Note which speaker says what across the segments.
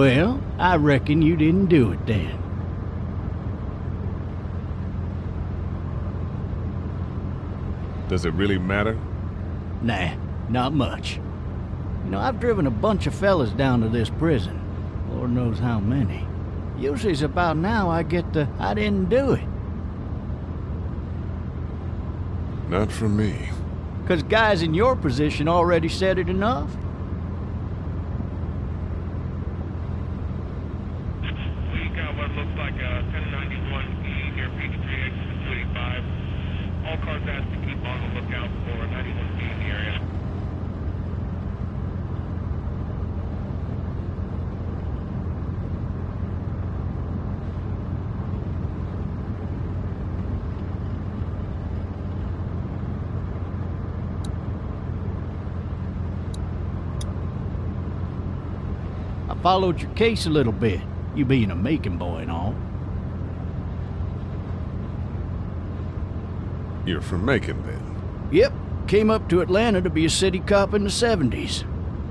Speaker 1: Well, I reckon you didn't do it then.
Speaker 2: Does it really matter?
Speaker 1: Nah, not much. You know, I've driven a bunch of fellas down to this prison. Lord knows how many. Usually it's about now I get the, I didn't do it.
Speaker 2: Not for me.
Speaker 1: 'Cause guys in your position already said it enough.
Speaker 3: We got what looks like a 1091E near Peachtree, exit 285. All cars asked to keep on the lookout for 91B in the area.
Speaker 1: I followed your case a little bit, you being a Macon boy and all.
Speaker 2: You're from Macon, then?
Speaker 1: Yep, came up to Atlanta to be a city cop in the 70s.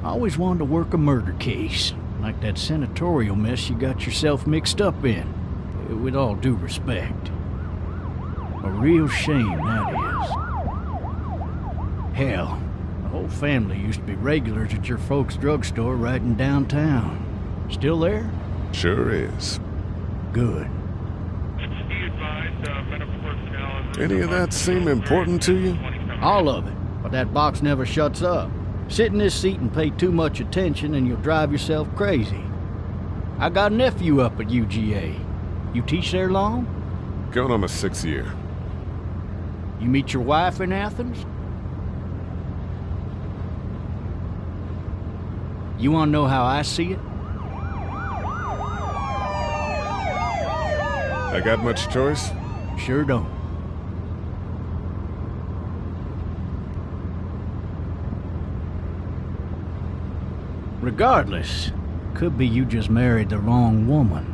Speaker 1: I always wanted to work a murder case, like that senatorial mess you got yourself mixed up in. With all due respect. A real shame, that is. Hell, the whole family used to be regulars at your folks' drugstore right in downtown. Still there?
Speaker 2: Sure is.
Speaker 1: Good.
Speaker 2: Any of that seem important to you?
Speaker 1: All of it, but that box never shuts up. Sit in this seat and pay too much attention and you'll drive yourself crazy. I got a nephew up at UGA. You teach there long?
Speaker 2: Going on my 6th year.
Speaker 1: You meet your wife in Athens? You want to know how I see it?
Speaker 2: I got much choice?
Speaker 1: Sure don't. Regardless, could be you just married the wrong woman.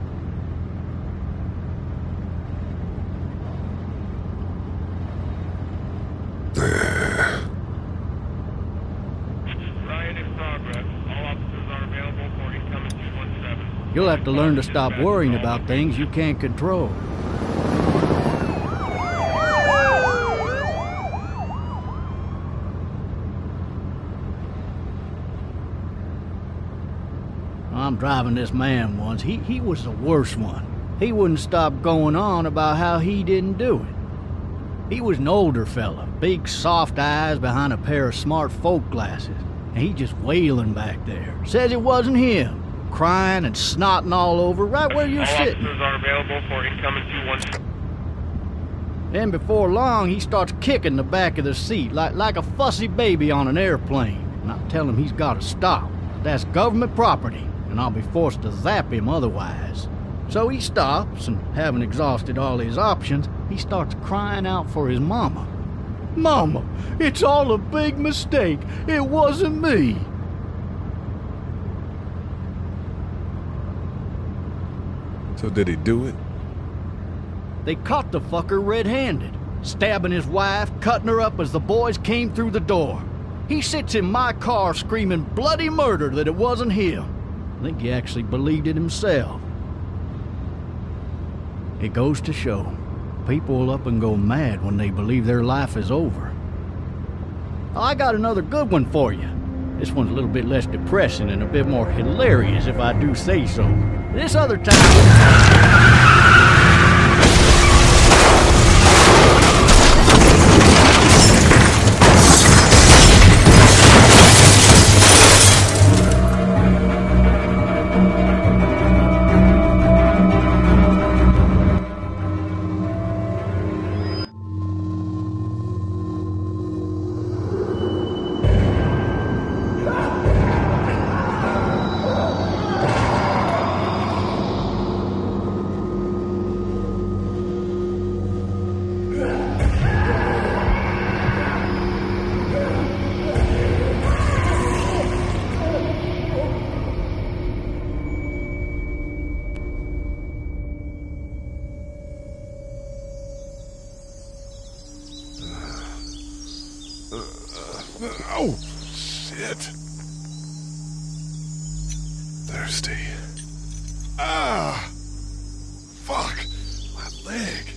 Speaker 3: Riot in progress. All officers are available for incoming 217.
Speaker 1: You'll have to learn to stop worrying about things you can't control. I'm driving this man once. He was the worst one. He wouldn't stop going on about how he didn't do it. He was an older fella, big soft eyes behind a pair of smart folk glasses, and he just wailing back there. Says it wasn't him, crying and snotting all over right where you're sitting.
Speaker 3: All officers are available for incoming 217.
Speaker 1: Then before long, he starts kicking the back of the seat like a fussy baby on an airplane. And I tell him he's got to stop. That's government property, and I'll be forced to zap him otherwise. So he stops, and having exhausted all his options, he starts crying out for his mama. Mama, it's all a big mistake. It wasn't me.
Speaker 2: So did he do it?
Speaker 1: They caught the fucker red-handed, stabbing his wife, cutting her up as the boys came through the door. He sits in my car screaming bloody murder that it wasn't him. I think he actually believed it himself. It goes to show, people will up and go mad when they believe their life is over. I got another good one for you. This one's a little bit less depressing and a bit more hilarious if I do say so. This other time...
Speaker 2: Oh, shit. Thirsty. Ah! Fuck! My leg.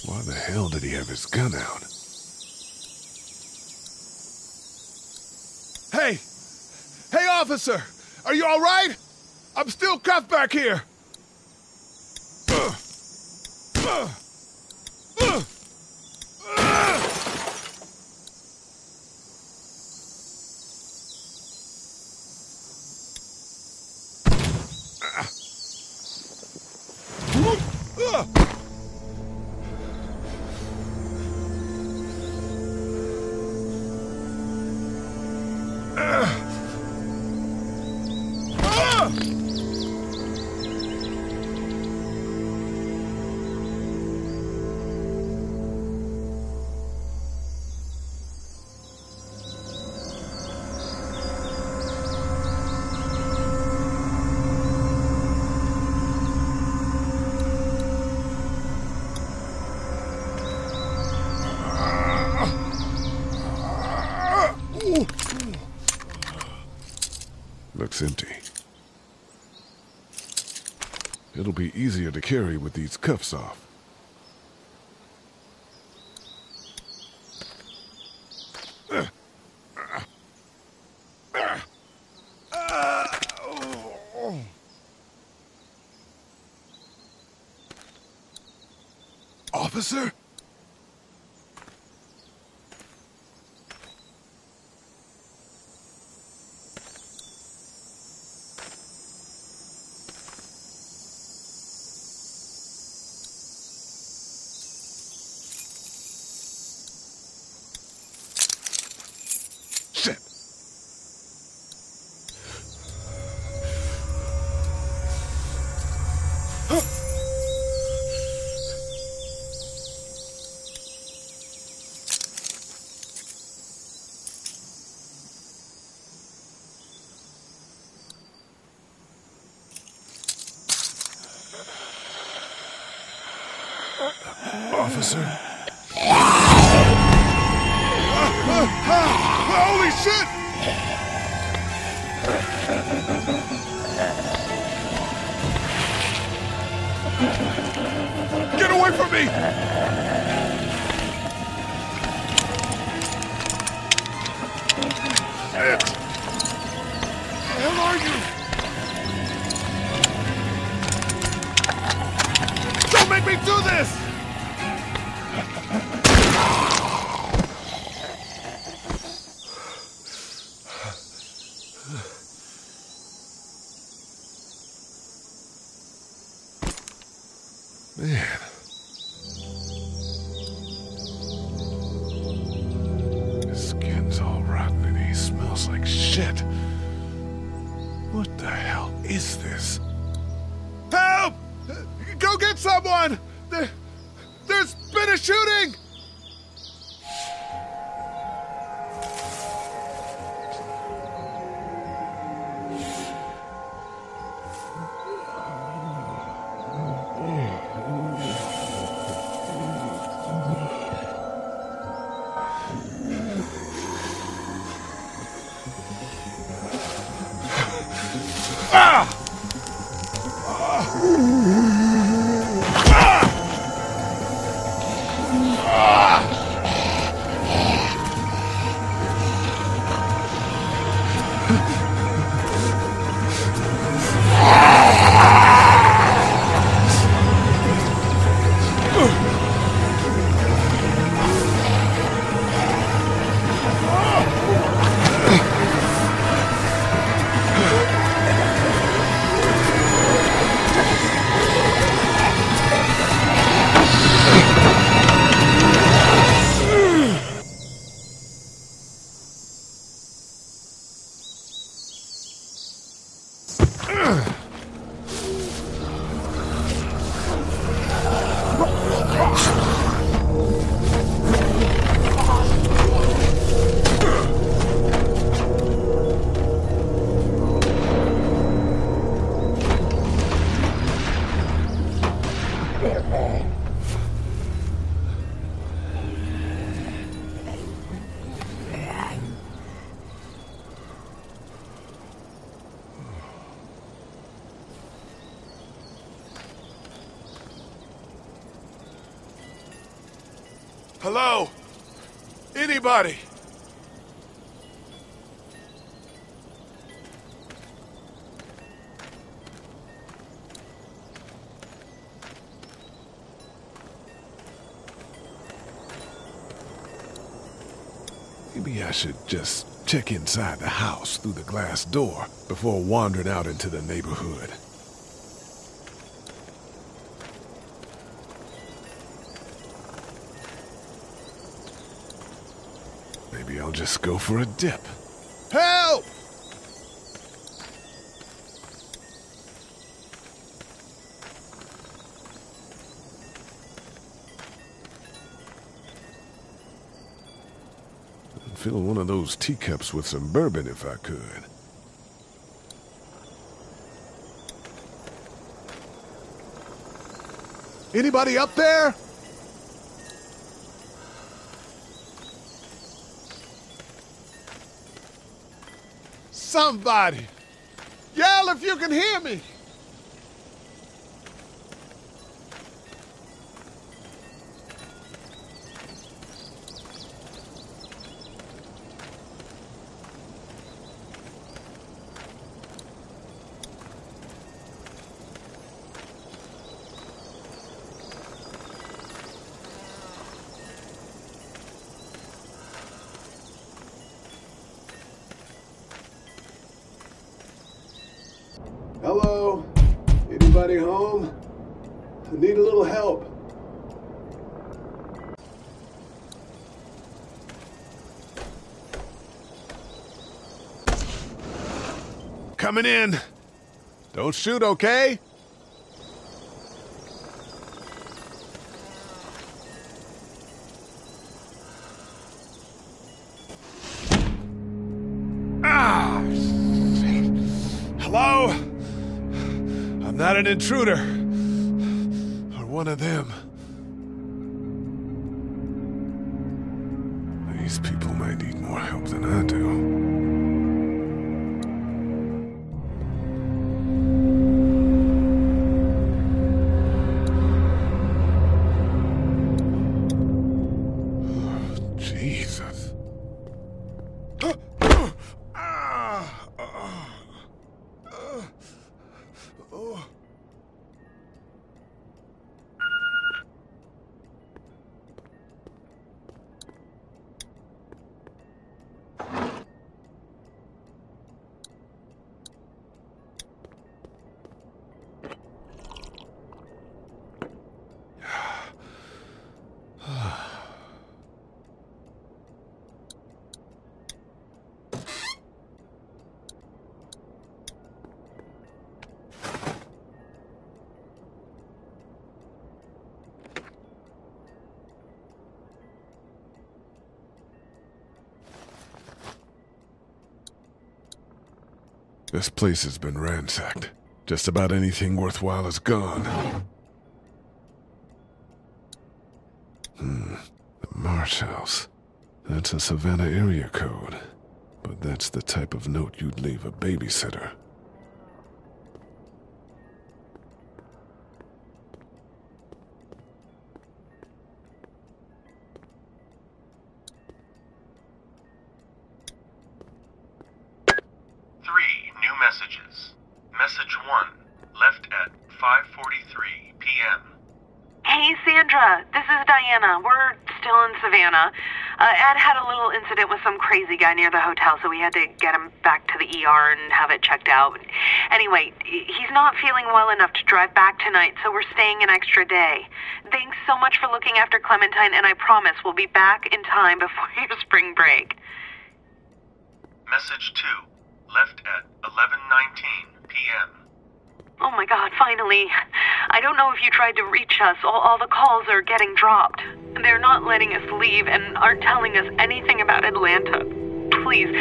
Speaker 2: Why the hell did he have his gun out? Hey! Hey, officer! Are you all right? I'm still cuffed back here! Looks empty. It'll be easier to carry with these cuffs off. Officer? Shit. officer. Holy shit! Get away from me! Shit! Where the hell are you? Don't make me do this! Man. His skin's all rotten and he smells like shit. What the hell is this? Help! Go get someone! There's been a shooting! Hello? Anybody? Maybe I should just check inside the house through the glass door before wandering out into the neighborhood. Maybe I'll just go for a dip. Help! I'd fill one of those teacups with some bourbon if I could. Anybody up there? Somebody! Yell if you can hear me! Hello? Anybody home? I need a little help. Coming in. Don't shoot, okay? Ah! Hello? I'm not an intruder. Or one of them. more help than I do. Jesus. This place has been ransacked. Just about anything worthwhile is gone. The Marsh House. That's a Savannah area code. But that's the type of note you'd leave a babysitter.
Speaker 4: Messages. Message 1, left at 5:43 p.m.
Speaker 5: Hey, Sandra. This is Diana. We're still in Savannah. Ed had a little incident with some crazy guy near the hotel, so we had to get him back to the ER and have it checked out. Anyway, he's not feeling well enough to drive back tonight, so we're staying an extra day. Thanks so much for looking after Clementine, and I promise we'll be back in time before your spring break.
Speaker 4: Message 2. Left at 11:19 p.m.
Speaker 5: Oh my God, finally. I don't know if you tried to reach us. All the calls are getting dropped. They're not letting us leave and aren't telling us anything about Atlanta. Please,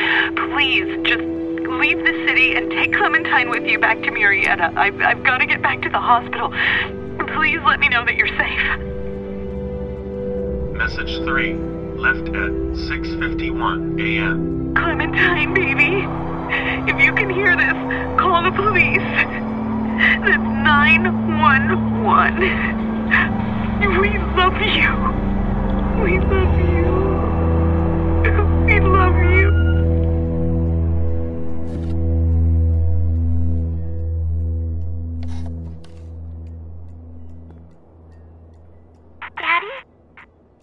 Speaker 5: just leave the city and take Clementine with you back to Murrieta. I've got to get back to the hospital. Please let me know that you're safe.
Speaker 4: Message 3. Left at 6:51 a.m.
Speaker 5: Clementine, baby. If you can hear this, call the police. That's 911. We love you. We love you. We love you. Daddy?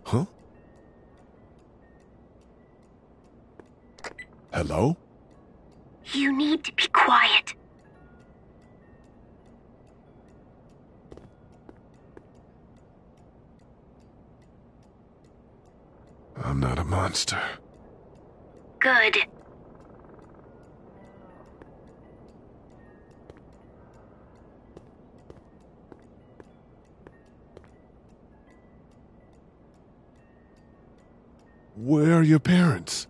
Speaker 2: Huh? Hello?
Speaker 6: You need to be quiet.
Speaker 2: I'm not a monster.
Speaker 6: Good.
Speaker 2: Where are your parents?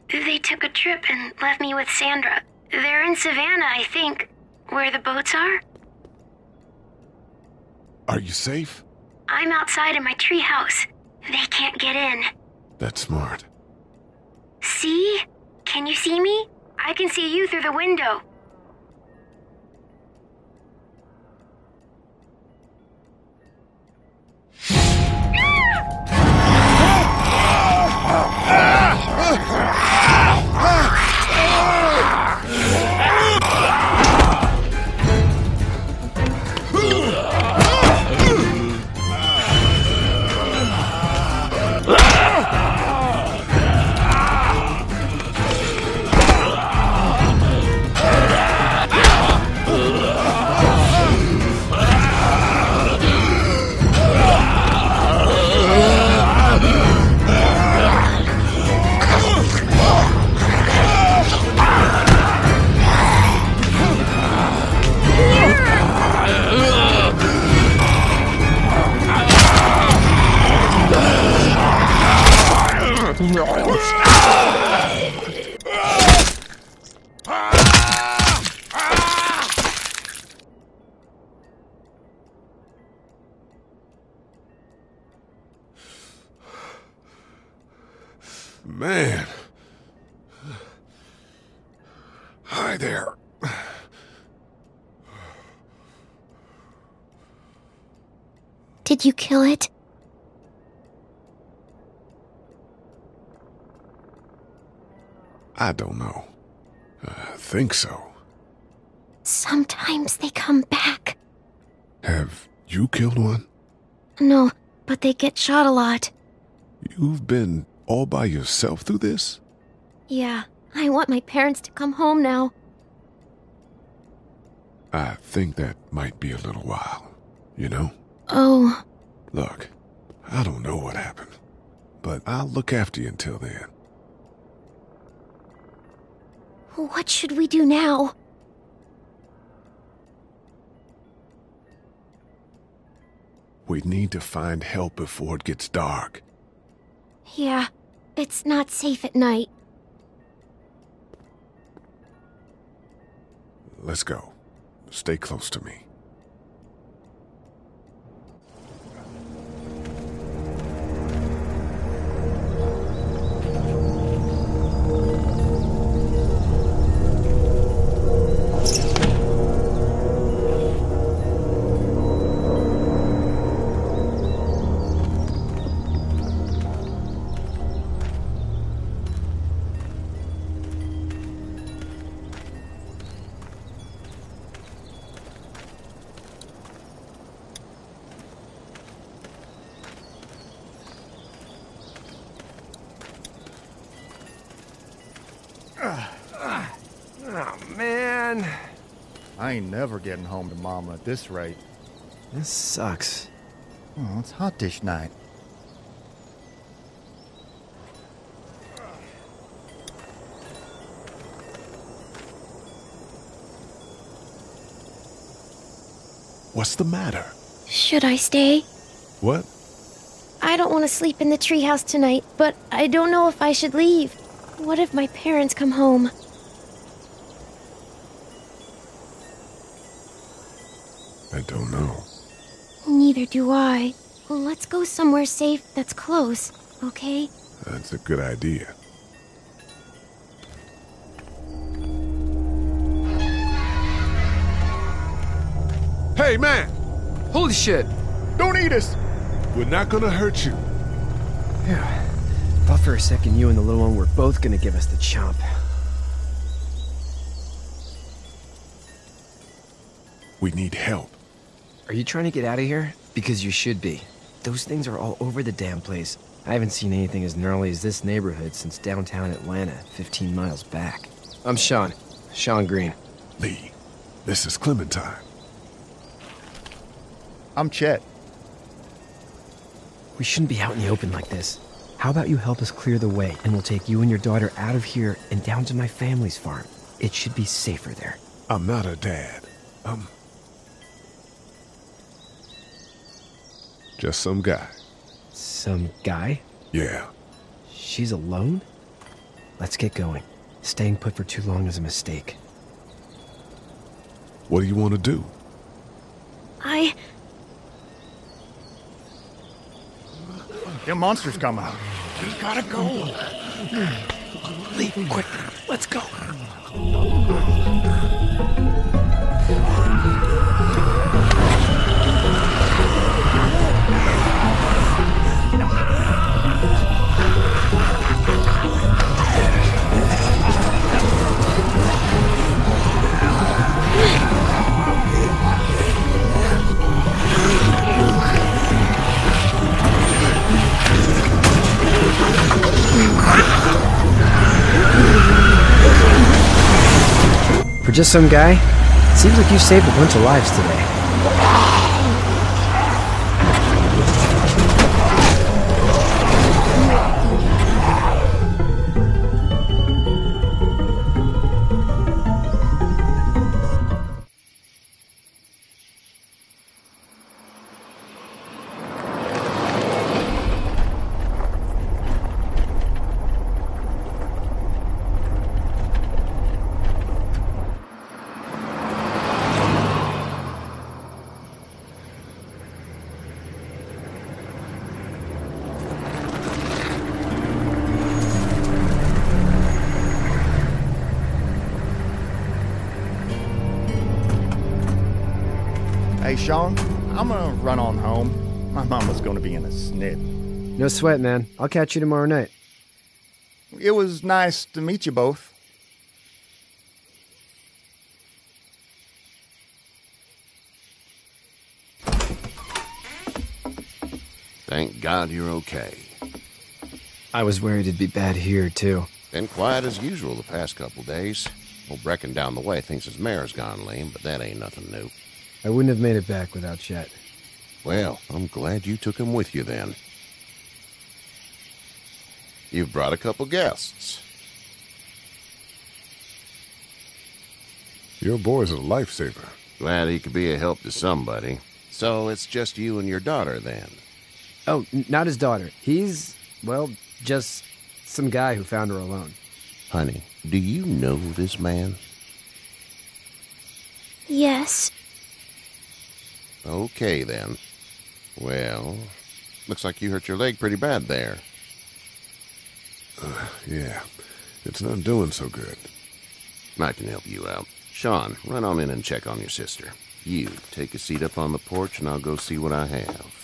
Speaker 6: They took a trip and left me with Sandra. They're in Savannah, I think. Where the boats are?
Speaker 2: Are you safe?
Speaker 6: I'm outside in my treehouse. They can't get in.
Speaker 2: That's smart.
Speaker 6: See? Can you see me? I can see you through the window.
Speaker 2: there.
Speaker 6: Did you kill it?
Speaker 2: I don't know. I think so.
Speaker 6: Sometimes they come back.
Speaker 2: Have you killed one?
Speaker 6: No, but they get shot a lot.
Speaker 2: You've been all by yourself through this?
Speaker 6: Yeah, I want my parents to come home now.
Speaker 2: I think that might be a little while, you know?
Speaker 6: Oh.
Speaker 2: Look, I don't know what happened, but I'll look after you until then.
Speaker 6: What should we do now?
Speaker 2: We need to find help before it gets dark.
Speaker 6: Yeah, it's not safe at night.
Speaker 2: Let's go. Stay close to me.
Speaker 7: Oh, man.
Speaker 8: I ain't never getting home to Mama at this rate.
Speaker 7: This sucks.
Speaker 8: Oh, it's hot dish night.
Speaker 2: What's the matter?
Speaker 6: Should I stay?
Speaker 2: What?
Speaker 6: I don't want to sleep in the treehouse tonight, but I don't know if I should leave. What if my parents come home?
Speaker 2: I don't know.
Speaker 6: Neither do I. Well, let's go somewhere safe that's close, okay?
Speaker 2: That's a good idea. Hey, man!
Speaker 7: Holy shit!
Speaker 2: Don't eat us! We're not gonna hurt you.
Speaker 7: Yeah. Thought for a second you and the little one were both gonna give us the chomp.
Speaker 2: We need help.
Speaker 7: Are you trying to get out of here? Because you should be. Those things are all over the damn place. I haven't seen anything as gnarly as this neighborhood since downtown Atlanta, 15 miles back. I'm Sean. Sean Green.
Speaker 2: Lee, this is Clementine.
Speaker 8: I'm Chet.
Speaker 7: We shouldn't be out in the open like this. How about you help us clear the way, and we'll take you and your daughter out of here and down to my family's farm. It should be safer there.
Speaker 2: I'm not her dad. Just some guy.
Speaker 7: Some guy?
Speaker 2: Yeah.
Speaker 7: She's alone? Let's get going. Staying put for too long is a mistake.
Speaker 2: What do you want to do?
Speaker 8: Them monsters coming.
Speaker 2: We gotta go.
Speaker 7: Lee, quick, let's go. For just some guy, it seems like you saved a bunch of lives today.
Speaker 8: Hey, Sean, I'm gonna run on home. My mama's gonna be in a snit.
Speaker 7: No sweat, man. I'll catch you tomorrow night.
Speaker 8: It was nice to meet you both.
Speaker 9: Thank God you're okay.
Speaker 7: I was worried it'd be bad here, too.
Speaker 9: Been quiet as usual the past couple days. Old Brecken down the way thinks his mare's gone lame, but that ain't nothing new.
Speaker 7: I wouldn't have made it back without Chet.
Speaker 9: Well, I'm glad you took him with you then. You've brought a couple guests.
Speaker 2: Your boy's a lifesaver.
Speaker 9: Glad he could be a help to somebody. So it's just you and your daughter then?
Speaker 7: Oh, not his daughter. He's, well, just some guy who found her alone.
Speaker 9: Honey, do you know this man?
Speaker 6: Yes.
Speaker 9: Okay, then. Well, looks like you hurt your leg pretty bad there.
Speaker 2: Yeah, it's not doing so good.
Speaker 9: I can help you out. Sean, run on in and check on your sister. You, take a seat up on the porch and I'll go see what I have.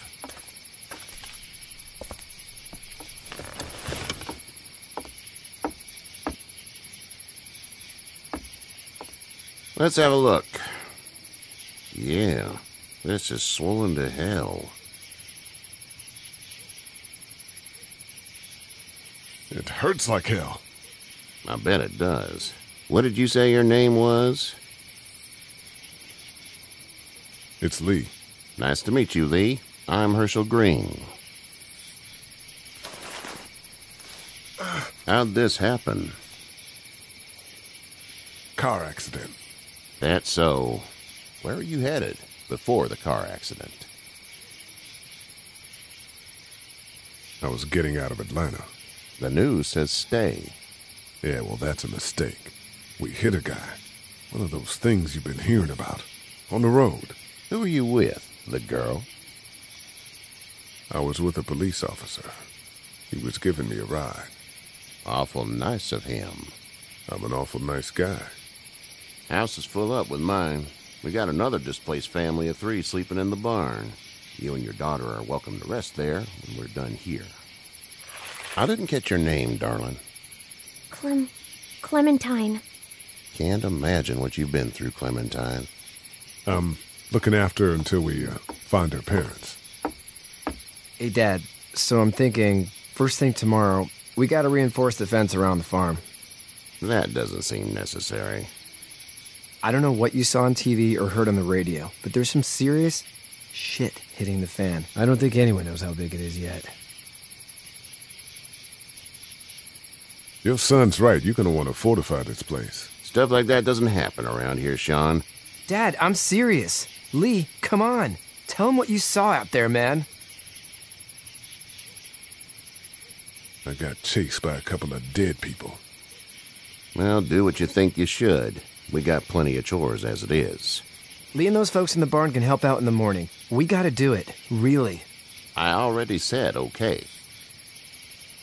Speaker 9: Let's have a look. Yeah, this is swollen to hell.
Speaker 2: It hurts like hell.
Speaker 9: I bet it does. What did you say your name was?
Speaker 2: It's Lee.
Speaker 9: Nice to meet you, Lee. I'm Herschel Green. How'd this happen?
Speaker 2: Car accident.
Speaker 9: That's so. Where are you headed before the car accident?
Speaker 2: I was getting out of Atlanta.
Speaker 9: The news says stay.
Speaker 2: Yeah, well, that's a mistake. We hit a guy. One of those things you've been hearing about. On the road.
Speaker 9: Who are you with? The girl?
Speaker 2: I was with a police officer. He was giving me a ride.
Speaker 9: Awful nice of him.
Speaker 2: I'm an awful nice guy.
Speaker 9: House is full up with mine. We got another displaced family of 3 sleeping in the barn. You and your daughter are welcome to rest there when we're done here. I didn't catch your name, darling.
Speaker 6: Clementine.
Speaker 9: Can't imagine what you've been through, Clementine.
Speaker 2: Looking after her until we find her parents.
Speaker 7: Hey, Dad, so I'm thinking, first thing tomorrow, we gotta reinforce the fence around the farm.
Speaker 9: That doesn't seem necessary.
Speaker 7: I don't know what you saw on TV or heard on the radio, but there's some serious shit hitting the fan. I don't think anyone knows how big it is yet.
Speaker 2: Your son's right. You're gonna want to fortify this place.
Speaker 9: Stuff like that doesn't happen around here, Sean.
Speaker 7: Dad, I'm serious. Lee, come on. Tell him what you saw out there, man.
Speaker 2: I got chased by a couple of dead people.
Speaker 9: Well, do what you think you should. We got plenty of chores as it is.
Speaker 7: Lee and those folks in the barn can help out in the morning. We gotta do it. Really.
Speaker 9: I already said okay.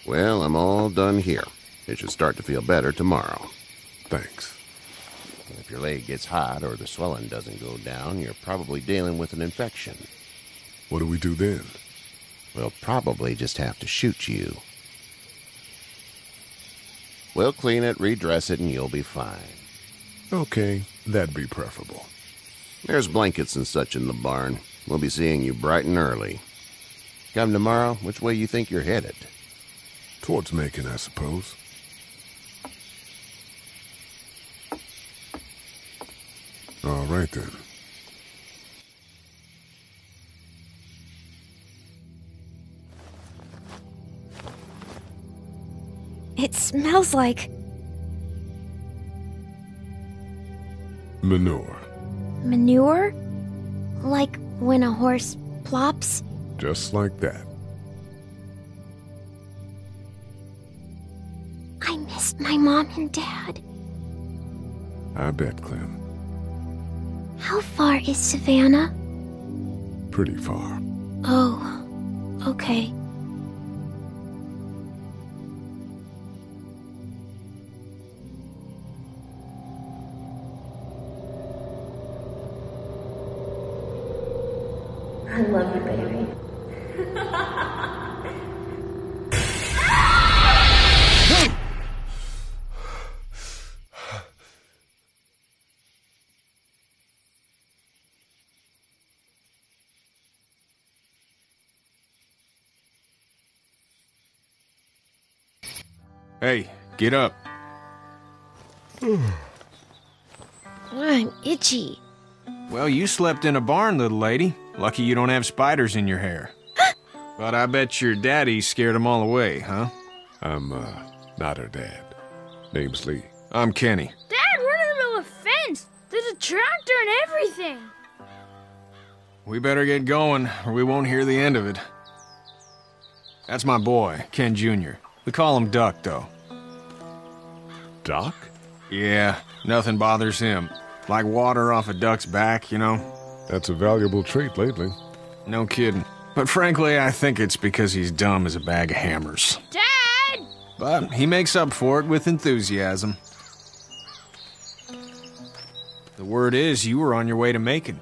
Speaker 9: Well, I'm all done here. It should start to feel better tomorrow.
Speaker 2: Thanks.
Speaker 9: If your leg gets hot or the swelling doesn't go down, you're probably dealing with an infection.
Speaker 2: What do we do then?
Speaker 9: We'll probably just have to shoot you. We'll clean it, redress it, and you'll be fine.
Speaker 2: Okay, that'd be preferable.
Speaker 9: There's blankets and such in the barn. We'll be seeing you bright and early. Come tomorrow, which way you think you're headed?
Speaker 2: Towards Macon, I suppose. All right, then.
Speaker 6: It smells like
Speaker 2: Manure.
Speaker 6: manure? Like when a horse plops?
Speaker 2: Just like that.
Speaker 6: I miss my mom and dad.
Speaker 2: I bet, Clem.
Speaker 6: How far is Savannah?
Speaker 2: Pretty far.
Speaker 6: Oh, okay.
Speaker 10: I love you, baby.
Speaker 11: Hey, get up.
Speaker 6: I'm itchy.
Speaker 11: Well, you slept in a barn, little lady. Lucky you don't have spiders in your hair. But I bet your daddy scared them all away, huh?
Speaker 2: I'm, not her dad. Name's Lee.
Speaker 11: I'm Kenny.
Speaker 12: Dad, we're in the middle of a fence. There's a tractor and everything.
Speaker 11: We better get going, or we won't hear the end of it. That's my boy, Ken Jr. We call him Duck, though.
Speaker 2: Doc?
Speaker 11: Yeah, nothing bothers him. Like water off a duck's back, you know?
Speaker 2: That's a valuable trait lately.
Speaker 11: No kidding. But frankly, I think it's because he's dumb as a bag of hammers.
Speaker 12: Dad!
Speaker 11: But he makes up for it with enthusiasm. The word is you were on your way to Macon.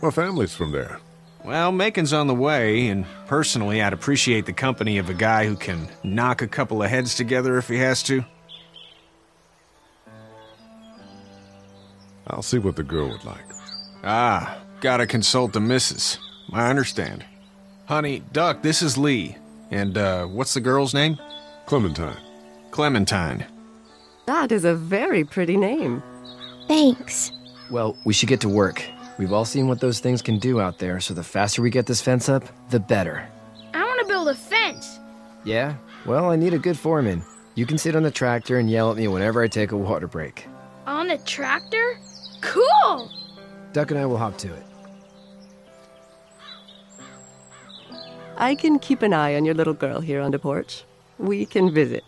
Speaker 2: My family's from there.
Speaker 11: Well, Macon's on the way, and personally, I'd appreciate the company of a guy who can knock a couple of heads together if he has to.
Speaker 2: I'll see what the girl would like.
Speaker 11: Ah, gotta consult the missus. I understand. Honey, Duck, this is Lee. And, what's the girl's name?
Speaker 2: Clementine.
Speaker 11: Clementine.
Speaker 13: That is a very pretty name.
Speaker 6: Thanks.
Speaker 7: Well, we should get to work. We've all seen what those things can do out there, so the faster we get this fence up, the better.
Speaker 12: I want to build a fence.
Speaker 7: Yeah? Well, I need a good foreman. You can sit on the tractor and yell at me whenever I take a water break.
Speaker 12: On the tractor? Cool!
Speaker 7: Duck and I will hop to it.
Speaker 13: I can keep an eye on your little girl here on the porch. We can visit.